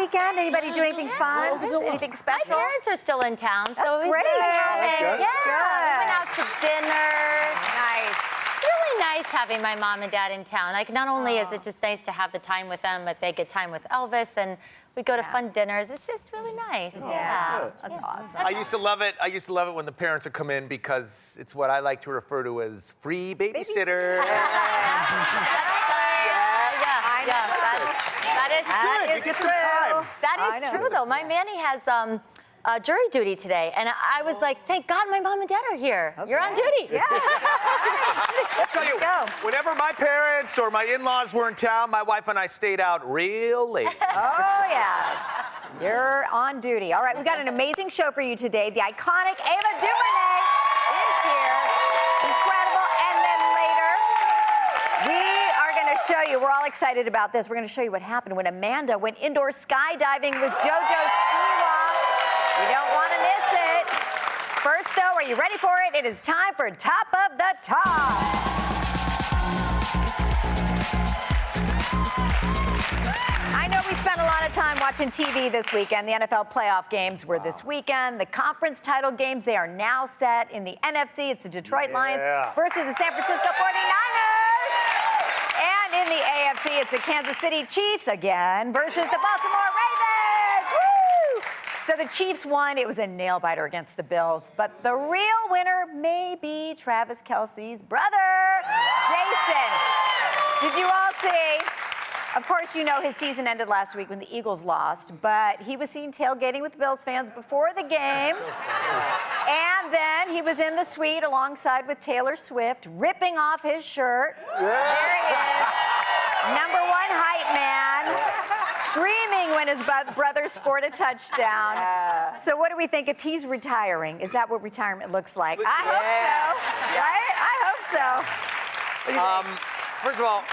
weekend? Anybody do anything fun? Anything special? My parents are still in town, so That's great. we went out to dinner. Nice. It's really nice having my mom and dad in town. Like, not only is it just nice to have the time with them, but they get time with Elvis, and we go to fun dinners. It's just really nice. Yeah, that's awesome. I used to love it. I used to love it when the parents would come in because it's what I like to refer to as free babysitter. That is you get some time. That is true, though. My Manny has jury duty today, and I was like, thank God my mom and dad are here. Okay. You're on duty. Yeah. I'll tell you, whenever my parents or my in-laws were in town, my wife and I stayed out real late. Oh, yes. You're on duty. All right, we've got an amazing show for you today. The iconic Ava DuVernay is here. Incredible. And then later, we are going to show you, we're all excited about this, we're going to show you what happened when Amanda went indoor skydiving with JoJo Siwa. You don't want to miss it. First, though, are you ready for it? It is time for Top of the Top. I know we spent a lot of time watching TV this weekend. The NFL playoff games were this weekend. The conference title games, they are now set. In the NFC, it's the Detroit Lions versus the San Francisco 49ers. And in the AFC, it's the Kansas City Chiefs again versus the Baltimore Ravens. Woo! So the Chiefs won. It was a nail-biter against the Bills. But the real winner may be Travis Kelce's brother, Jason. Did you all see? Of course, you know his season ended last week when the Eagles lost, but he was seen tailgating with Bills fans before the game. And then he was in the suite alongside with Taylor Swift, ripping off his shirt. There he is. Number one hype man. Screaming when his brother scored a touchdown. So what do we think if he's retiring? Is that what retirement looks like? I hope so. Right? I hope so. What do you think? First of all,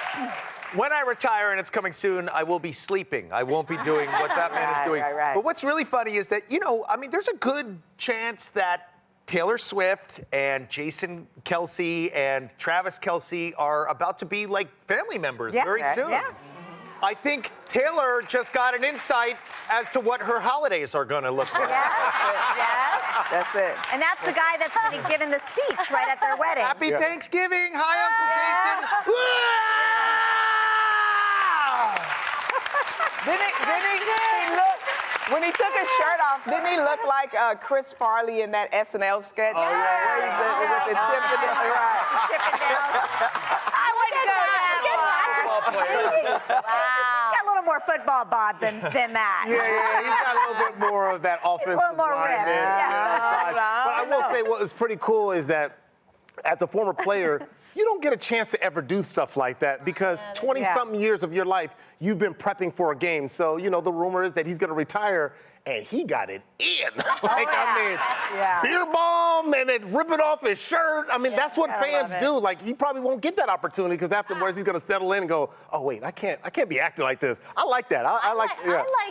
when I retire, and it's coming soon, I will be sleeping. I won't be doing what that man is doing. Right. But what's really funny is that, there's a good chance that Taylor Swift and Jason Kelce and Travis Kelce are about to be like family members very soon. Yeah. I think Taylor just got an insight as to what her holidays are going to look like. Yes. That's it. And that's the guy that's going to be giving the speech right at their wedding. Happy Thanksgiving. Hi, Uncle Jason. Didn't he look, when he took his shirt off, didn't he look like Chris Farley in that SNL sketch? Oh, yeah. Where he's with the tip and I wouldn't go that far. Wow. He's got a little more football bod than that. Yeah, he's got a little bit more of that offensive little more line. ripped. But I will say what was pretty cool is that as a former player, you don't get a chance to ever do stuff like that because 20-something years of your life, you've been prepping for a game. So, the rumor is that he's going to retire, and he got it in. Beer bomb and then rip it off his shirt. I mean, that's what fans do. Like, he probably won't get that opportunity because afterwards he's going to settle in and go, oh, wait, I can't be acting like this. I like that. I like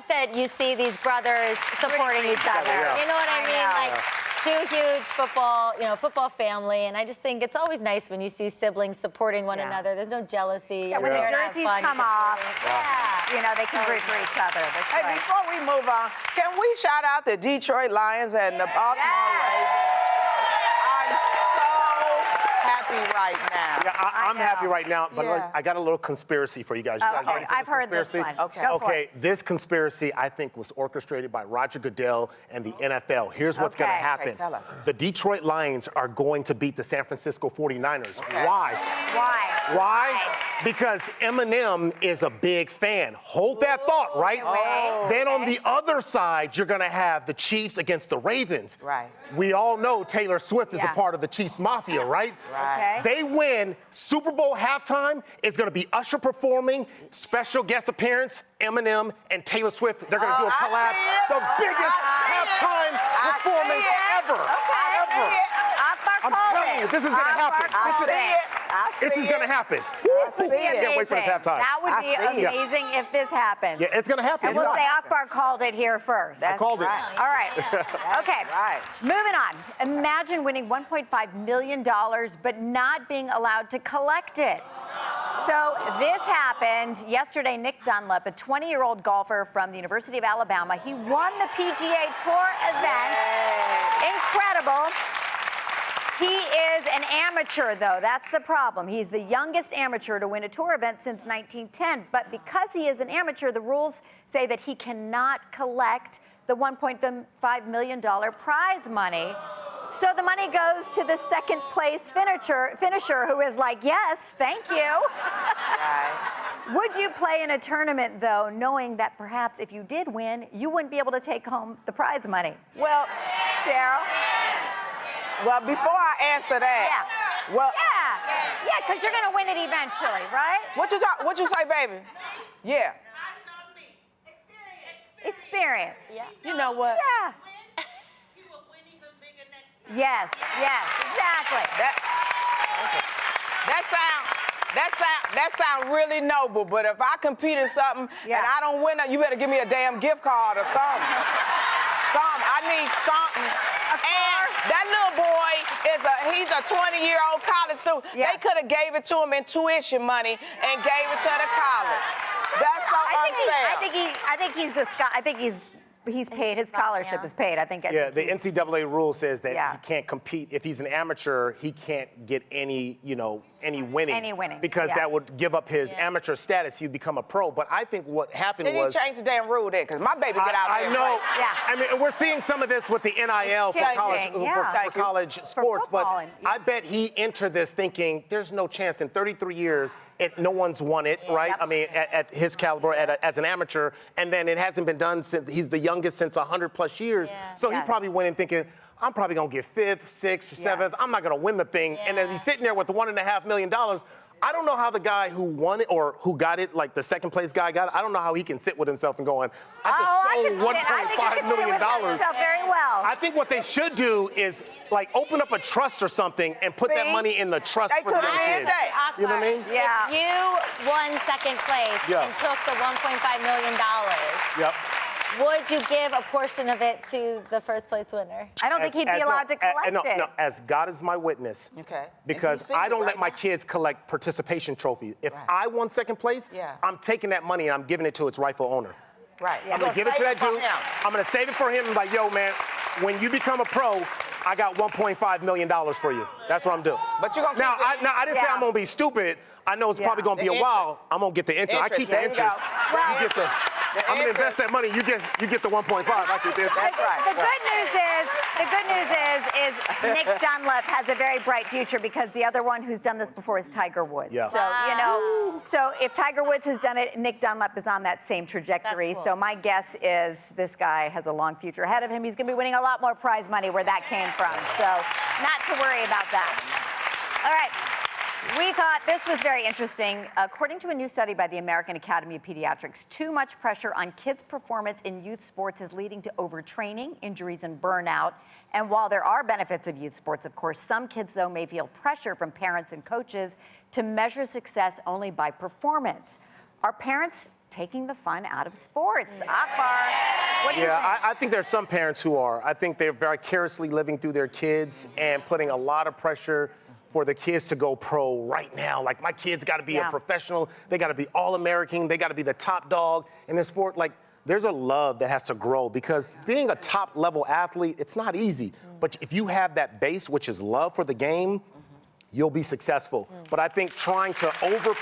that you see these brothers supporting each other. You know what I mean? Like, two huge football family, and I just think it's always nice when you see siblings supporting one another. There's no jealousy. Yeah, when the jerseys come off, they can root for each other. Hey, before we move on, can we shout out the Detroit Lions and the Baltimore Ravens? I'm so happy right now. Yeah, I'm happy right now, but I got a little conspiracy for you guys. Okay, I've heard this one. Okay, this conspiracy, I think, was orchestrated by Roger Goodell and the NFL. Here's what's going to happen. Okay, tell us. The Detroit Lions are going to beat the San Francisco 49ers. Okay. Why? Because Eminem is a big fan. Hold that thought, right? Then on the other side, you're going to have the Chiefs against the Ravens. Right. We all know Taylor Swift is a part of the Chiefs Mafia, right? Right. They win. Super Bowl halftime is going to be Usher performing, special guest appearance, Eminem and Taylor Swift. They're going to do a collab. The biggest halftime performance ever. Ever. I'm telling you, this is going to happen. This is going to happen. I can't wait for this halftime. That would be amazing if this happens. Yeah, it's going to happen. And we'll say Akbar called it here first. I called it. All right. Okay. Moving on. Imagine winning $1.5 million, but not being allowed to collect it. So this happened yesterday. Nick Dunlap, a 20-year-old golfer from the University of Alabama, he won the PGA Tour event. Incredible. He is an amateur, though. That's the problem. He's the youngest amateur to win a tour event since 1910. But because he is an amateur, the rules say that he cannot collect the $1.5 million prize money. So the money goes to the second place finisher who is like, yes, thank you. Would you play in a tournament, though, knowing that perhaps if you did win, you wouldn't be able to take home the prize money? Well, Sheryl? Well, before I answer that, well, Yeah, because you're going to win it eventually, right? what you say, baby? Yeah. Experience. Yeah. You know what? Yeah. Yes, exactly. That sound really noble, but if I compete in something and I don't win, you better give me a damn gift card or something. I need something. And that little boy he's a 20-year-old college student. Yeah. They could have gave it to him in tuition money and gave it to the college. That's so unfair. I think he's paid. His scholarship is paid. I think. Yeah, the NCAA rule says that Yeah. he can't compete. If he's an amateur, he can't get any winnings. Any winnings, Because yeah. that would give up his amateur status. He'd become a pro. But I think what happened They was. didn't change the damn rule then, because my baby get out there I and know. play. Yeah. I mean, we're seeing some of this with the NIL for changing, college, yeah. for college sports. football But and- I bet he entered this thinking there's no chance in 33 years. No one's won it, right? Yep. I mean, at his caliber, as an amateur, and then it hasn't been done since he's the youngest since 100+ years. Yeah. So he Yes. probably went in thinking, I'm probably gonna get 5th, 6th, 7th. I'm not gonna win the thing. And then he's sitting there with the $1.5 million. I don't know how the guy who won it or who got it, like the second place guy got it, I don't know how he can sit with himself and going, I just stole $1.5 million. Very well. I think what they should do is like open up a trust or something and put that See? money in the trust They for the could've young did kids. that. You know what I mean? Yeah. If you won second place Yeah. and took the $1.5 million, Yep. would you give a portion of it to the first place winner? I don't think he'd be allowed to collect it. No, as God is my witness. Okay. Because And he I sees don't it let right my now. kids collect participation trophies. If Right. I won second place, Yeah. I'm taking that money and I'm giving it to its rightful owner. Right. I'm gonna give it to that dude. I'm gonna save it for him and like, yo, man, when you become a pro, I got $1.5 million for you. That's what I'm doing. But you're gonna now, keep I didn't say Yeah. I'm gonna be stupid. I know it's probably gonna be The a while. I'm gonna get the interest. I keep the There you go. interest. Well, You get the. I'm gonna invest that money. You get the 1.5. I get the interest. That's right. The good news is Nick Dunlap has a very bright future because the other one who's done this before is Tiger Woods. Yeah. So, so if Tiger Woods has done it, Nick Dunlap is on that same trajectory. That's So cool. my guess is this guy has a long future ahead of him. He's going to be winning a lot more prize money where that came from. So not to worry about that. All right. We thought this was very interesting. According to a new study by the American Academy of Pediatrics, too much pressure on kids' performance in youth sports is leading to overtraining, injuries, and burnout. And while there are benefits of youth sports, of course, some kids, though, may feel pressure from parents and coaches to measure success only by performance. Are parents taking the fun out of sports? Akbar, what do you think? I think there's some parents who are. I think they're vicariously living through their kids and putting a lot of pressure for the kids to go pro right now. Like, my kid's got to be a professional. They got to be All-American. They got to be the top dog in the sport. Like, there's a love that has to grow because being a top-level athlete, it's not easy. But if you have that base, which is love for the game, you'll be successful. But I think trying to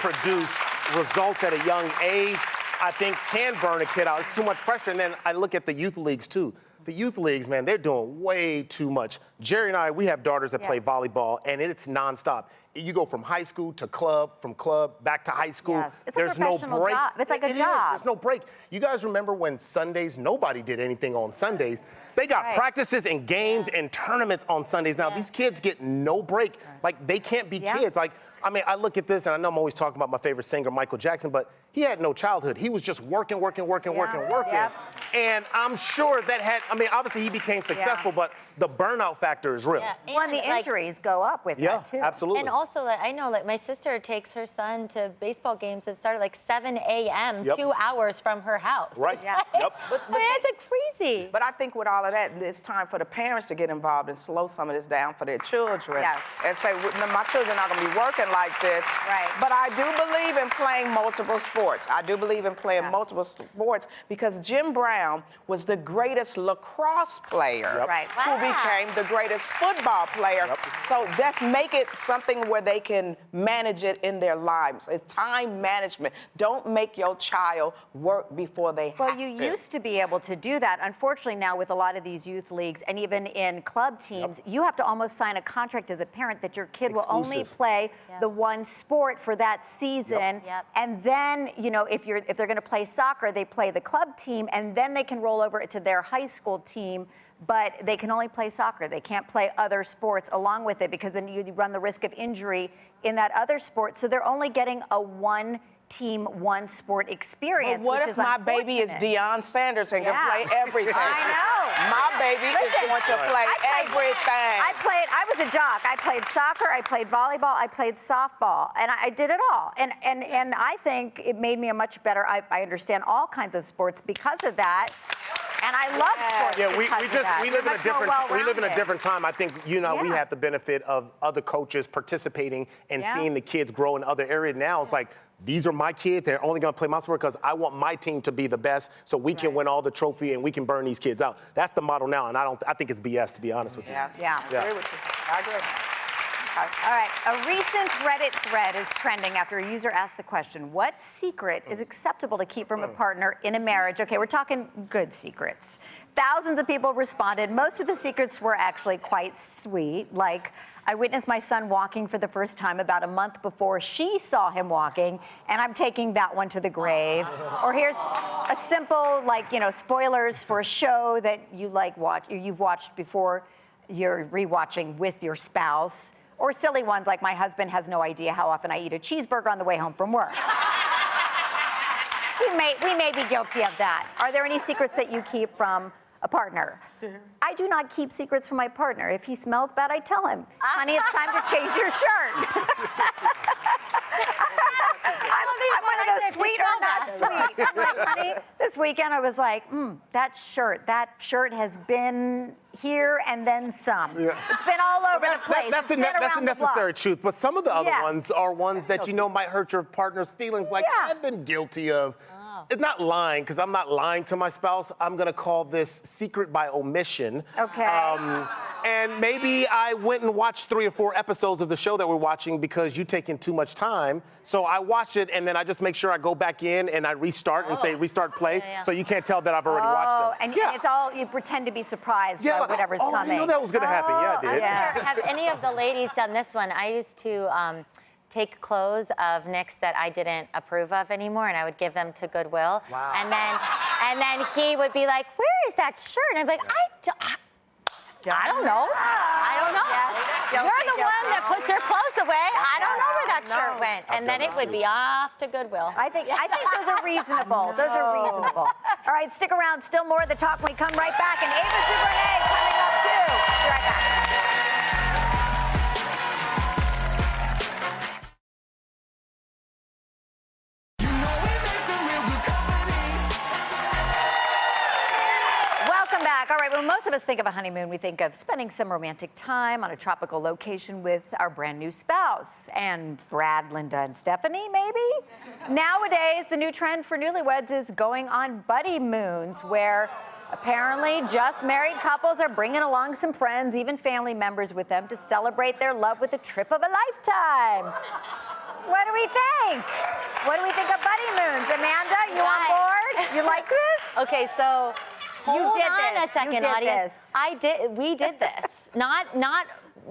overproduce results at a young age, I think can burn a kid out. It's too much pressure. And then I look at the youth leagues, too. The youth leagues, man, they're doing way too much. Jerry and I, we have daughters that play volleyball, and it's nonstop. You go from high school to club, from club back to high school. Yes. It's a There's no professional break. job. It's like a It is. job. There's no break. You guys remember when Sundays, nobody did anything on Sundays. They got practices and games and tournaments on Sundays. Now, these kids get no break. Like, they can't be kids. Like, I mean, I look at this, and I know I'm always talking about my favorite singer, Michael Jackson, but he had no childhood. He was just working. Yep. And I'm sure that obviously he became successful, but the burnout factor is real. Yeah. When the injuries go up with that, too. Absolutely. And also, I know, my sister takes her son to baseball games that start at 7 a.m., 2 hours from her house. Right. Yeah. Yep. It's crazy. But I think with all of that, it's time for the parents to get involved and slow some of this down for their children. Yes. And say, my children are not going to be working like this. Right. But I do believe in playing multiple sports. I do believe in playing multiple sports because Jim Brown was the greatest lacrosse player Right. who became the greatest football player. So let's make it something where they can manage it in their lives. It's time management. Don't make your child work before they have to. Well, you used to be able to do that. Unfortunately, now with a lot of these youth leagues and even in club teams, you have to almost sign a contract as a parent that your kid will only play the one sport for that season. Yep. And then, if they're going to play soccer, they play the club team, and then they can roll over to their high school team. But they can only play soccer. They can't play other sports along with it because then you run the risk of injury in that other sport. So they're only getting a one-team, one-sport experience. But what which if is my baby is unfortunate. Deion Sanders and can play everything? I know. My baby is going to play everything. I was a jock. I played soccer, I played volleyball, I played softball, and I did it all. And I think it made me a much better, I understand all kinds of sports because of that. And I love sports. Yeah, we live in a different time. I think we have the benefit of other coaches participating and seeing the kids grow in other areas. Now it's like, these are my kids. They're only going to play my sport because I want my team to be the best, so we can win all the trophy and we can burn these kids out. That's the model now, and I think it's BS, to be honest with you. Yeah. I agree with you. I agree. All right, a recent Reddit thread is trending after a user asked the question, what secret is acceptable to keep from a partner in a marriage? Okay, we're talking good secrets. Thousands of people responded. Most of the secrets were actually quite sweet, like, I witnessed my son walking for the first time about a month before she saw him walking, and I'm taking that one to the grave. Or here's a simple, spoilers for a show that you've watched before you're rewatching with your spouse. Or silly ones like my husband has no idea how often I eat a cheeseburger on the way home from work. We may be guilty of that. Are there any secrets that you keep from a partner? I do not keep secrets from my partner. If he smells bad, I tell him, honey, it's time to change your shirt. I'm one of those sweet or not sweet. Like, honey, this weekend I was like, that shirt has been here and then some. Yeah. It's been all over the place. That's a necessary truth. But some of the other ones are ones that might hurt your partner's feelings. Like, I've been guilty of. It's not lying, because I'm not lying to my spouse. I'm going to call this secret by omission. Okay. And maybe I went and watched 3 or 4 episodes of the show that we're watching because you're taking too much time. So I watch it, and then I just make sure I go back in and I restart and say restart play. So you can't tell that I've already watched them. And it's all, you pretend to be surprised by whatever's coming. You know that was going to happen. Yeah, I did. Have any of the ladies done this one? I used to take clothes of Nick's that I didn't approve of anymore, and I would give them to Goodwill. Wow. And then he would be like, "Where is that shirt?" And I'd be like, I don't know. I don't know. You're the one that puts your clothes away. I don't know where that shirt went. And then it would be off to Goodwill. I think those are reasonable. Those are reasonable. All right, stick around. Still more of the talk when we come right back. And Ava DuVernay coming up too. Be right back. Welcome back. All right, when most of us think of a honeymoon, we think of spending some romantic time on a tropical location with our brand new spouse. And Brad, Linda, and Stephanie, maybe? Nowadays, the new trend for newlyweds is going on buddy moons, where apparently just married couples are bringing along some friends, even family members with them, to celebrate their love with a trip of a lifetime. What do we think? What do we think of buddy moons? Amanda, you on board? You like this? Okay, so hold on a second, You did audience. this. We did this. Not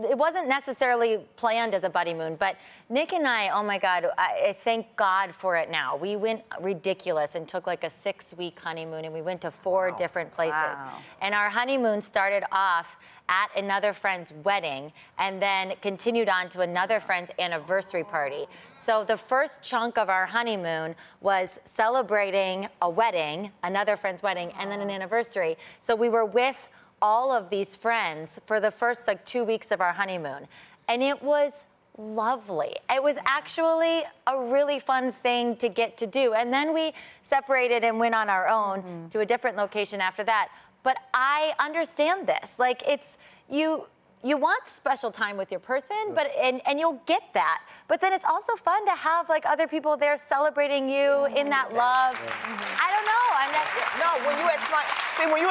it wasn't necessarily planned as a honeymoon, but Nick and I, oh my God, I thank God for it now. We went ridiculous and took like a 6-week honeymoon, and we went to 4 different places. Wow. And our honeymoon started off at another friend's wedding and then continued on to another friend's anniversary party. So the first chunk of our honeymoon was celebrating a wedding, another friend's wedding, and then an anniversary. So we were with all of these friends for the first like 2 weeks of our honeymoon. And it was lovely. It was actually a really fun thing to get to do. And then we separated and went on our own to a different location after that. But I understand this. Like, it's, you want special time with your person, but and you'll get that. But then it's also fun to have like other people there celebrating you in that love. I don't know. I'm not. No, when you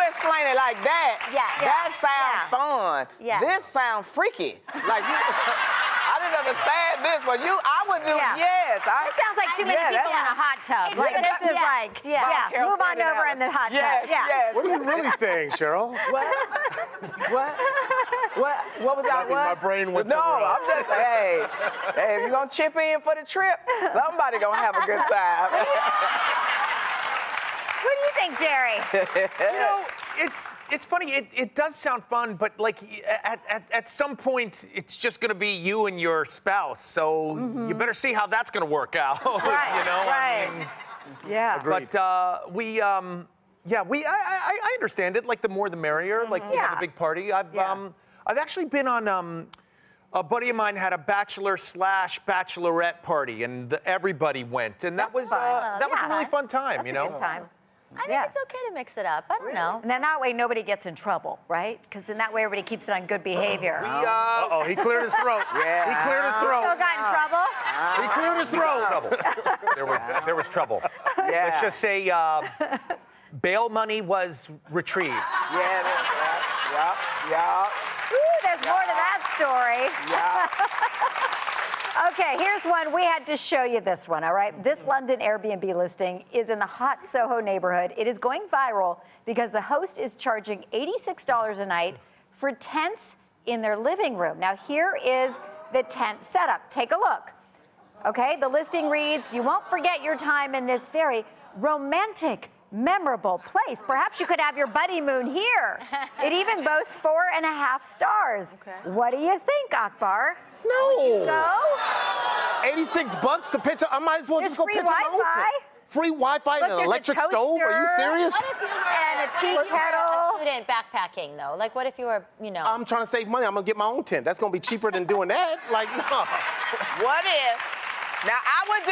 explain it like that, that sounds fun. Yeah. This sounds freaky. Like you, I didn't understand this, but I would do yes. It sounds like too many people in a hot tub. Like this is like, move on over in the hot tub. Yes. What are you really saying, Sheryl? What was that? My brain went No, somewhere I'm else. just hey, if you're gonna chip in for the trip, somebody gonna have a good time. What do you think, Jerry? You know, it's funny. It does sound fun, but like at some point, it's just going to be you and your spouse. So you better see how that's going to work out. Right. You know. Right. I mean, Yeah. Agreed. but I understand it. Like the more the merrier. Like you have a big party. I've actually been on. A buddy of mine had a bachelor/bachelorette party, and everybody went, and that was a really fun time. That's you know. a good time. I think it's okay to mix it up. I don't know. And then that way nobody gets in trouble, right? Because in that way everybody keeps it on good behavior. Uh-oh, he cleared his throat. Yeah. He cleared his throat. Still got in trouble? He cleared his throat. There was trouble. Let's just say bail money was retrieved. Yeah. Ooh, there's more to that story. Yeah. Okay, here's one. We had to show you this one, all right? This London Airbnb listing is in the hot Soho neighborhood. It is going viral because the host is charging $86 a night for tents in their living room. Now, here is the tent setup. Take a look. Okay, the listing reads, you won't forget your time in this very romantic, memorable place. Perhaps you could have your buddy moon here. It even boasts 4.5 stars. Okay. What do you think, Akbar? No. Go? $86 to pitch. I might as well There's just go free pitch my own Wi-Fi. tent. Free Wi-Fi and Look, an there's a electric stove? Are you toaster. serious? What if you were And a tea a kettle. student backpacking, though? Like, what if you were, you know? I'm trying to save money. I'm gonna get my own tent. That's gonna be cheaper than doing that. Like, no. What if? Now I would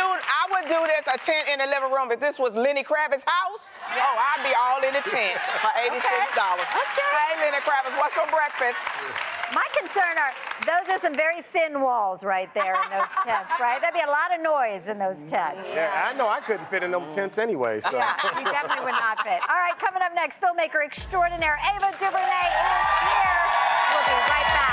do this a tent in the living room if this was Lenny Kravitz's house. Oh, I'd be all in the tent for $86. Hey, Lenny Kravitz, what's for breakfast? My concern are, those are some very thin walls right there in those tents, right? That'd be a lot of noise in those tents. Yeah, I know I couldn't fit in them tents anyway, so. Yeah, you definitely would not fit. All right, coming up next, filmmaker extraordinaire Ava DuVernay is here. We'll be right back.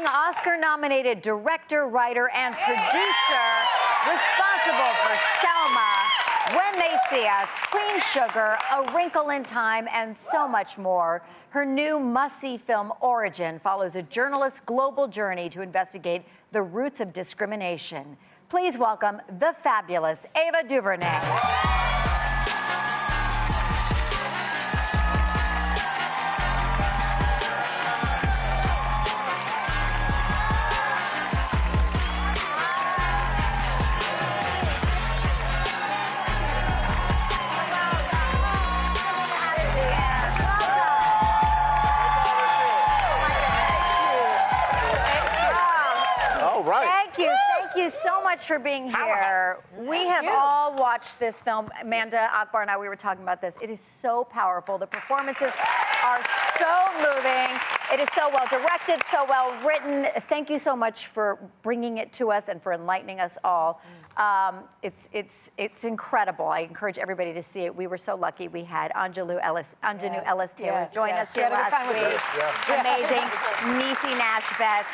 Oscar-nominated director, writer, and producer responsible for Selma, When They See Us, Queen Sugar, A Wrinkle in Time, and so much more. Her new must-see film, Origin, follows a journalist's global journey to investigate the roots of discrimination. Please welcome the fabulous Ava DuVernay. Thank you so much for being here. We have all watched this film. Amanda, Akbar, and I, we were talking about this. It is so powerful. The performances. are so moving. It is so well directed, so well written. Thank you so much for bringing it to us and for enlightening us all. It's incredible. I encourage everybody to see it. We were so lucky we had Anjanou Ellis-Taylor join us here last week. Amazing. Niecy Nash-Betts.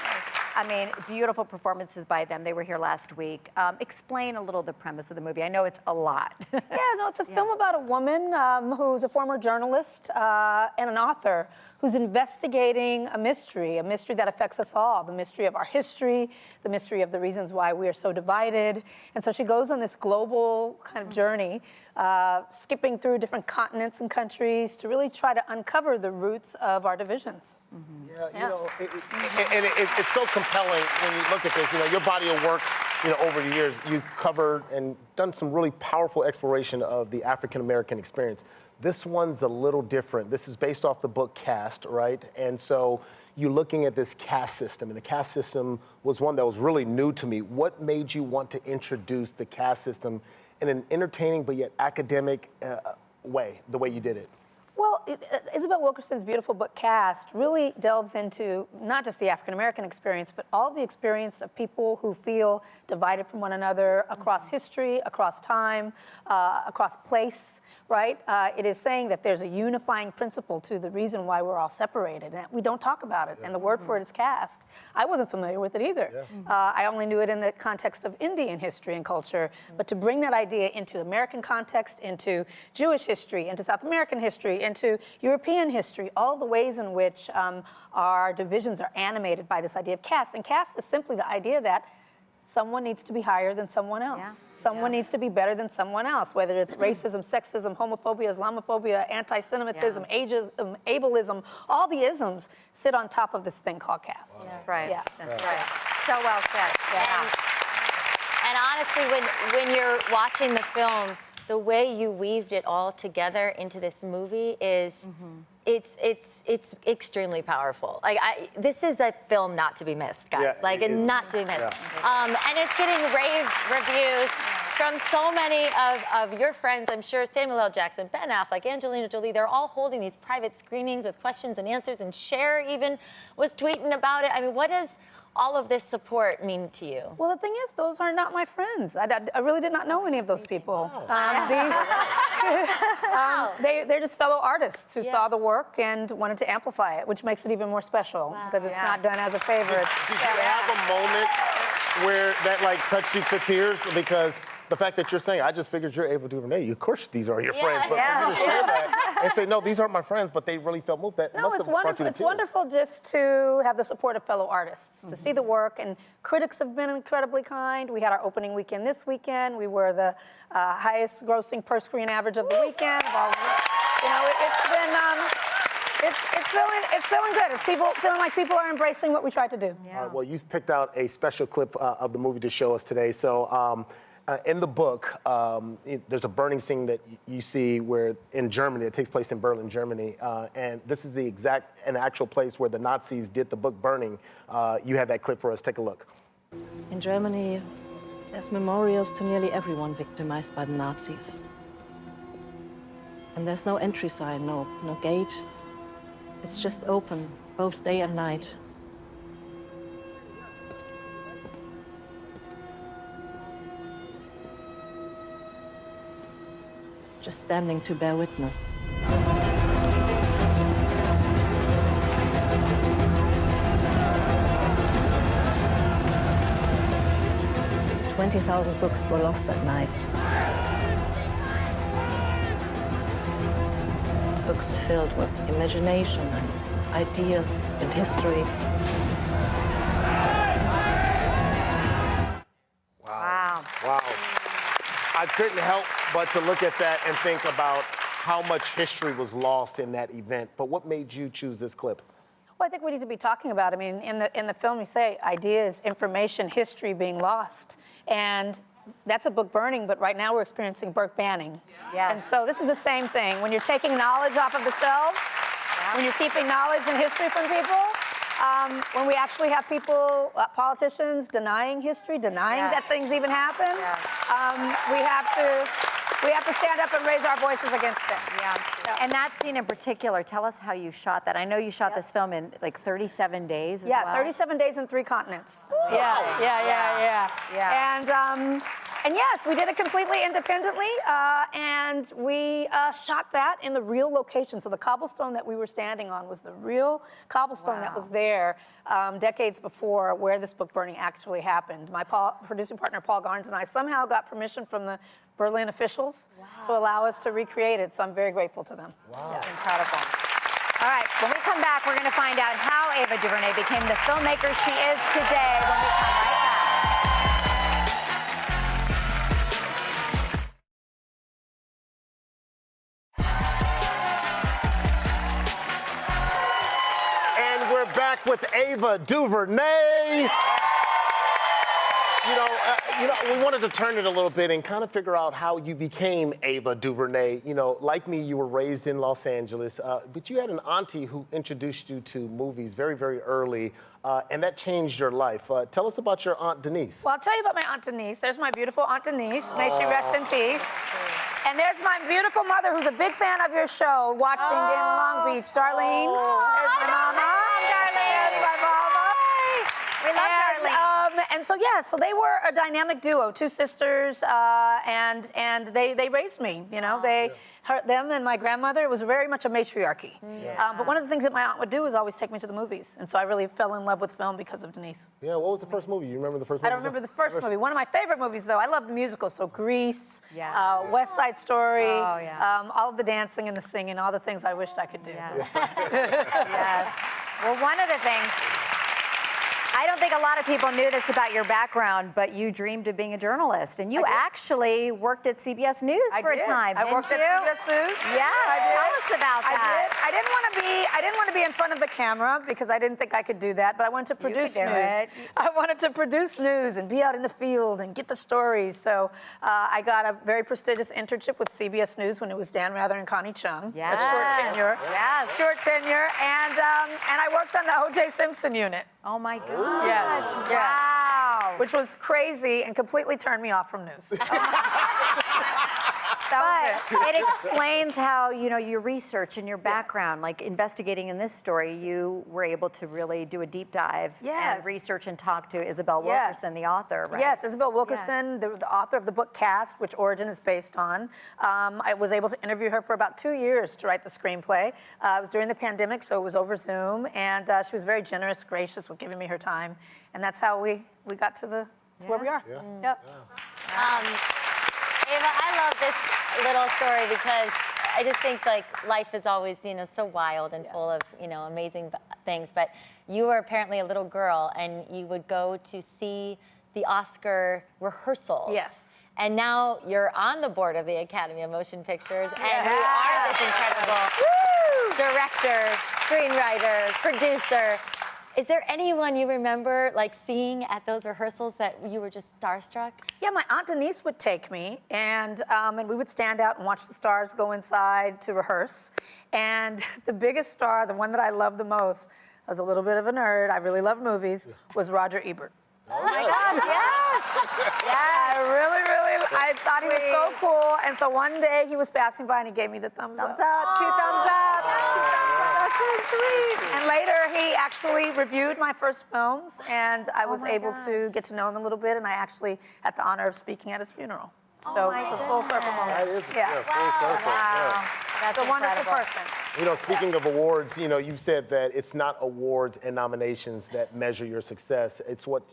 I mean, beautiful performances by them. They were here last week. Explain a little the premise of the movie. I know it's a lot. It's a film about a woman who's a former journalist and an author who's investigating a mystery that affects us all, the mystery of our history, the mystery of the reasons why we are so divided. And so she goes on this global kind of journey, skipping through different continents and countries to really try to uncover the roots of our divisions. It's so compelling when you look at this. Your body of work, over the years, you've covered and done some really powerful exploration of the African American experience. This one's a little different. This is based off the book Caste, right? And so you're looking at this caste system, and the caste system was one that was really new to me. What made you want to introduce the caste system in an entertaining but yet academic way, the way you did it? Well, Isabel Wilkerson's beautiful book, Caste, really delves into not just the African-American experience, but all the experience of people who feel divided from one another across history, across time, across place, right? It is saying that there's a unifying principle to the reason why we're all separated, and we don't talk about it, and the word for it is caste. I wasn't familiar with it either. I only knew it in the context of Indian history and culture, but to bring that idea into American context, into Jewish history, into South American history, into European history, all the ways in which our divisions are animated by this idea of caste. And caste is simply the idea that someone needs to be higher than someone else. Someone needs to be better than someone else, whether it's racism, sexism, homophobia, Islamophobia, anti-Semitism, ageism, ableism, all the isms sit on top of this thing called caste. That's right. Yeah. That's right. So well said. And honestly, when you're watching the film, the way you weaved it all together into this movie is, it's extremely powerful. Like, this is a film not to be missed, guys. Not to be missed. And it's getting rave reviews from so many of your friends. I'm sure Samuel L. Jackson, Ben Affleck, Angelina Jolie, they're all holding these private screenings with questions and answers, and Cher even was tweeting about it. I mean, what does all of this support mean to you? Well, the thing is, those are not my friends. I really did not know any of those people. They're just fellow artists who saw the work and wanted to amplify it, which makes it even more special because it's not done as a favor. Did you have a moment where that touched you to tears? Because the fact that you're saying, I just figured you're able to do Renee. Of course, these are your friends. But for you to share that and say, no, these aren't my friends, but they really felt moved. That no, must it's have brought wonderful. you to It's tears. wonderful just to have the support of fellow artists, to see the work. And critics have been incredibly kind. We had our opening weekend this weekend. We were the highest grossing per screen average of the weekend. It's feeling good. It's feeling like people are embracing what we tried to do. All right, well, you picked out a special clip of the movie to show us today. So in the book, there's a burning scene that you see where in Germany, it takes place in Berlin, Germany. And this is an actual place where the Nazis did the book burning. You have that clip for us. Take a look. In Germany, there's memorials to nearly everyone victimized by the Nazis. And there's no entry sign, no gate. It's just open, both day and night. Just standing to bear witness. $20,000 books were lost that night. Books filled with imagination and ideas and history. Wow. I couldn't help but to look at that and think about how much history was lost in that event. But what made you choose this clip? Well, I think we need to be talking about, in the film you say ideas, information, history being lost. And that's a book burning, but right now we're experiencing book banning. Yes. And so this is the same thing. When you're taking knowledge off of the shelves, when you're keeping knowledge and history from people, when we actually have people, politicians denying history, denying that things even happen, we have to stand up and raise our voices against it. And that scene in particular, tell us how you shot that. I know you shot this film in like 37 days as well. 37 days in 3 continents. Ooh. Yeah. And yes, we did it completely independently, and we shot that in the real location. So the cobblestone that we were standing on was the real cobblestone that was there decades before where this book burning actually happened. My producing partner, Paul Garnes, and I somehow got permission from the Berlin officials to allow us to recreate it. So I'm very grateful to them. Wow. That's incredible. All right, when we come back, we're going to find out how Ava DuVernay became the filmmaker she is today when we come right back. And we're back with Ava DuVernay. We wanted to turn it a little bit and kind of figure out how you became Ava DuVernay. Like me, you were raised in Los Angeles, but you had an auntie who introduced you to movies very, very early, and that changed your life. Tell us about your Aunt Denise. Well, I'll tell you about my Aunt Denise. There's my beautiful Aunt Denise. May she rest in peace. And there's my beautiful mother, who's a big fan of your show, watching in Long Beach. Darlene. There's my mama. Darlene. There's my mama. We love Darlene. And so they were a dynamic duo, 2 sisters, and they raised me. Them and my grandmother. It was very much a matriarchy. But one of the things that my aunt would do is always take me to the movies, and so I really fell in love with film because of Denise. Yeah, what was the first movie? You remember the first movie? I don't remember the first movie. One of my favorite movies, though, I loved musicals, so Grease, West Side Story, all of the dancing and the singing, all the things I wished I could do. Yes. Well, one of the things, I don't think a lot of people knew this about your background, but you dreamed of being a journalist, and you actually worked at CBS News for a time. I worked at CBS News. Yeah, I did. Tell us about that. I didn't want to be in front of the camera because I didn't think I could do that, but I wanted to produce news. I wanted to produce news and be out in the field and get the stories. So I got a very prestigious internship with CBS News when it was Dan Rather and Connie Chung. Yes. A short tenure. Yes. Short tenure, and I worked on the O.J. Simpson unit. Oh my God. Yes. Wow. Which was crazy and completely turned me off from news. But it explains how, your research and your background, like investigating in this story, you were able to really do a deep dive and research and talk to Isabel Wilkerson, the author, right? Yes, Isabel Wilkerson, the author of the book Cast, which Origin is based on. I was able to interview her for about 2 years to write the screenplay. It was during the pandemic, so it was over Zoom, and she was very generous, gracious with giving me her time, and that's how we got to where we are. Ava, I love this little story because I just think life is always, so wild and full of, amazing things. But you were apparently a little girl and you would go to see the Oscar rehearsals. Yes. And now you're on the board of the Academy of Motion Pictures and you are this incredible director, screenwriter, producer. Is there anyone you remember seeing at those rehearsals that you were just starstruck? Yeah, my Aunt Denise would take me, and we would stand out and watch the stars go inside to rehearse. And the biggest star, the one that I loved the most, I was a little bit of a nerd, I really love movies, was Roger Ebert. Oh my God, yes! I thought he was so cool, and so one day he was passing by and he gave me the thumbs up. 2 thumbs up. That's so sweet. And later he actually reviewed my first films, and I was able to get to know him a little bit, and I actually had the honor of speaking at his funeral. So it's a full circle moment. That is, full circle. Wow. That's a wonderful person. Speaking of awards, you said that it's not awards and nominations that measure your success. It's what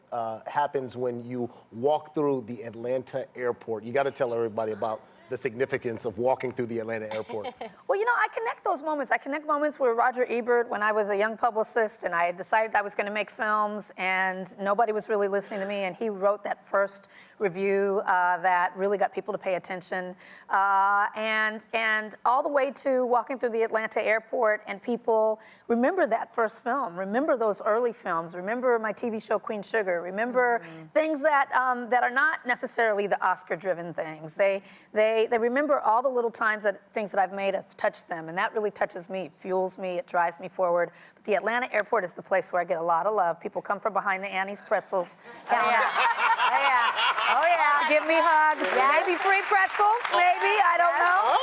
happens when you walk through the Atlanta airport. You got to tell everybody about the significance of walking through the Atlanta airport. Well, I connect those moments. I connect moments with Roger Ebert when I was a young publicist and I had decided I was going to make films and nobody was really listening to me, and he wrote that first review that really got people to pay attention. And all the way to walking through the Atlanta airport and people remember that first film, remember those early films, remember my TV show Queen Sugar, remember things that are not necessarily the Oscar-driven things. They remember all the little times things that I've made have touched them, and that really touches me, fuels me, it drives me forward. But the Atlanta airport is the place where I get a lot of love. People come from behind the Annie's Pretzels counter. Oh, yeah. Give me hugs. Maybe free pretzels. Maybe. I don't know.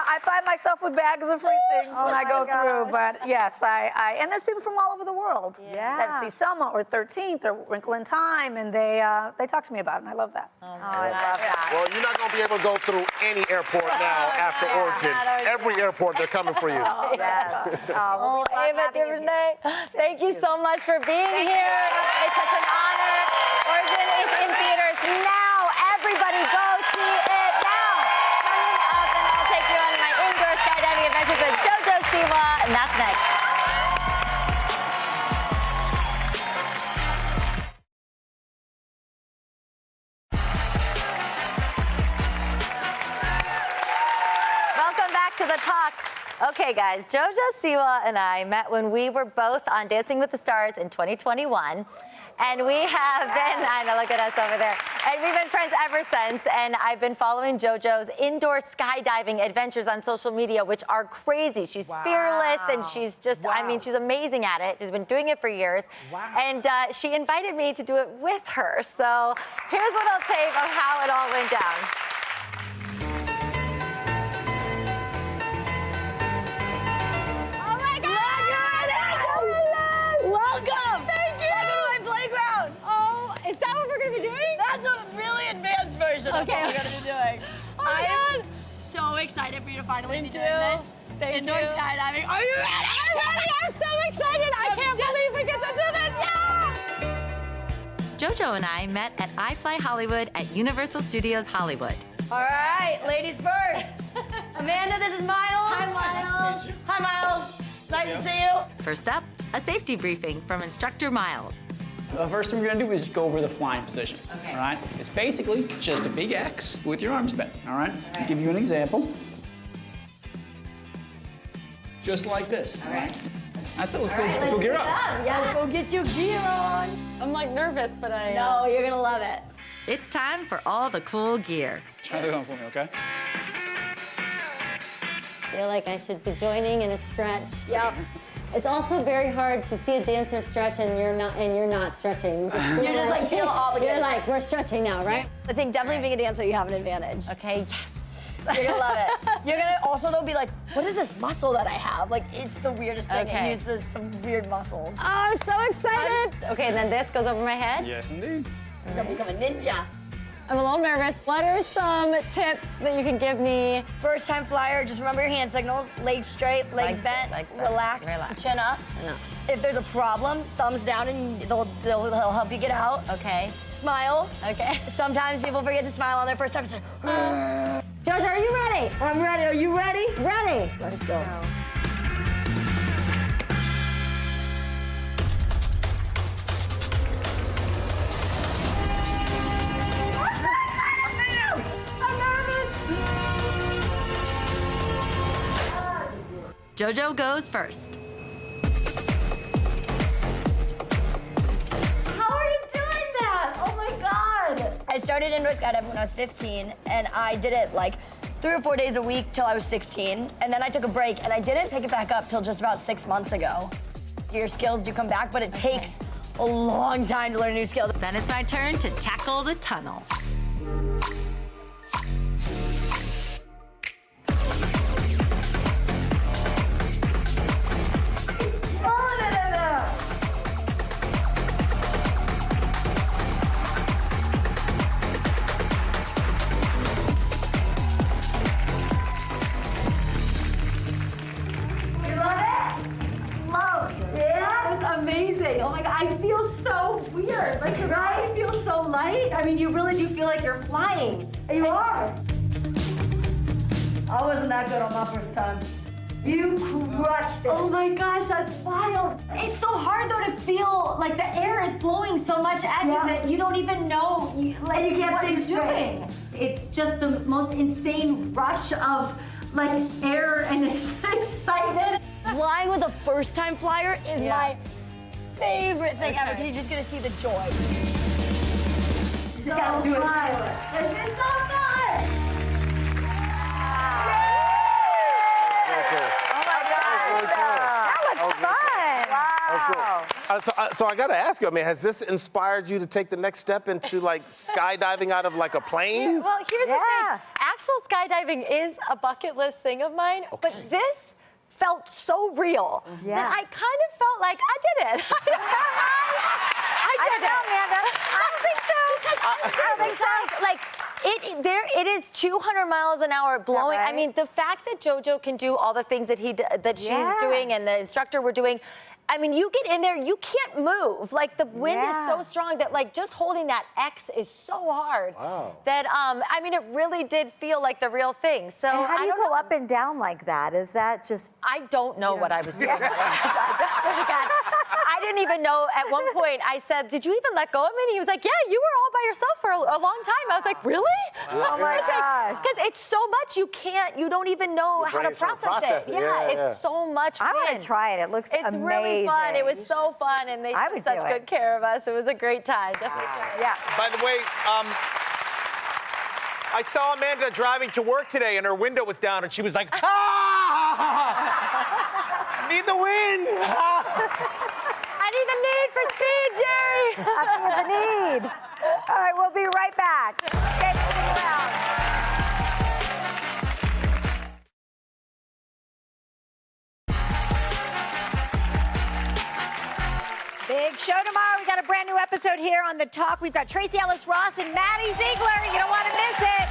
I find myself with bags of free things when I go through. But yes, and there's people from all over the world that see Selma or 13th or Wrinkle in Time, and they talk to me about it, and I love that. I love that. Well, you're not going to be able to go through any airport now after Origin. Every airport, they're coming for you. Yes. Oh, Ava DuVernay, thank you so much for being here. It's such an honor. Origin is in theaters now. Everybody go see it now. Coming up, and I'll take you on my indoor skydiving adventures with JoJo Siwa, and that's next. Welcome back to the talk. Okay, guys, JoJo Siwa and I met when we were both on Dancing with the Stars in 2021. And we have been, I know, look at us over there. And we've been friends ever since. And I've been following JoJo's indoor skydiving adventures on social media, which are crazy. She's fearless and she's just, I mean, she's amazing at it. She's been doing it for years. And she invited me to do it with her. So here's a little tape of how it all went down. Welcome! Thank you! Welcome to my playground! Oh, is that what we're gonna be doing? That's a really advanced version of what we're gonna be doing. I am so excited for you to finally be doing this. Indoor skydiving. Are you ready? I'm ready! I'm so excited! I can't believe we get to do this! Yeah! JoJo and I met at iFly Hollywood at Universal Studios Hollywood. All right, ladies first. Amanda, this is Miles. Hi, Miles. Hi, Miles. Nice to see you. First up, a safety briefing from instructor Miles. The first thing we're gonna do is go over the flying position. Okay. All right? It's basically just a big X with your arms bent. All right? I'll give you an example. Just like this. All right. That's it. Let's go gear up. Yeah, let's go get your gear on. I'm like nervous, but I... No, you're gonna love it. It's time for all the cool gear. Try that on for me, okay? I feel like I should be joining in a stretch. Yep. It's also very hard to see a dancer stretch and you're not stretching. You just like feel obligated. You're like, we're stretching now, right? I think definitely being a dancer, you have an advantage. Okay, yes. You're gonna love it. You're gonna also though be like, what is this muscle that I have? Like it's the weirdest thing. Okay. It uses some weird muscles. Oh, I'm so excited. Okay, and then this goes over my head. Yes, indeed. You're gonna become a ninja. I'm a little nervous. What are some tips that you can give me? First time flyer, just remember your hand signals. Legs straight, legs bent, relax, chin up. Chin up. If there's a problem, thumbs down and they'll help you get out. Okay. Smile. Okay. Sometimes people forget to smile on their first time. So, JoJo, are you ready? I'm ready. Are you ready? Ready. Let's go. JoJo goes first. How are you doing that? Oh my God. I started indoor skydiving when I was 15, and I did it like 3 or 4 days a week till I was 16. And then I took a break, and I didn't pick it back up till just about 6 months ago. Your skills do come back, but it takes a long time to learn new skills. Then it's my turn to tackle the tunnel. Amazing. Oh my God, I feel so weird. Like, I feel so light. I mean, you really do feel like you're flying. You are. I wasn't that good on my first time. You crushed it. Oh my gosh, that's wild. It's so hard though to feel like the air is blowing so much at you that you don't even know like, and you can't what think you're doing. It's just the most insane rush of like air and excitement. Flying with a first-time flyer is my favorite thing ever because you just get to see the joy. You just gotta do it. This is so fun! Oh my God. That was fun. Wow. So I got to ask you, I mean, has this inspired you to take the next step into like skydiving out of like a plane? Well, here's the thing. Actual skydiving is a bucket list thing of mine, but this felt so real that I kind of felt like I did it. I did it. Amanda. I don't think so. I don't think so. Like, it is 200 miles an hour blowing. Right? I mean, the fact that JoJo can do all the things that she's doing and the instructor were doing, I mean, you get in there, you can't move. Like, the wind is so strong that, like, just holding that X is so hard. Wow. That, I mean, it really did feel like the real thing. So and how do you go up and down like that? Is that just... I don't know what I was doing. I didn't even know. At one point, I said, "Did you even let go of me?" And he was like, "Yeah, you were all by yourself for a long time." I was like, "Really?" Oh my God. Because it's so much you don't even know how to process it. It's so much I want wind. to try it. It looks It's amazing. really fun. It was so fun, and they took such good care of us. It was a great time. Definitely. Yeah. By the way, I saw Amanda driving to work today, and her window was down, and she was like, need the wind. I need the need for speed, Jerry. I feel the need. All right, we'll be right back. Stay around. Big show tomorrow. We got a brand new episode here on The Talk. We've got Tracy Ellis Ross and Maddie Ziegler. You don't want to miss it.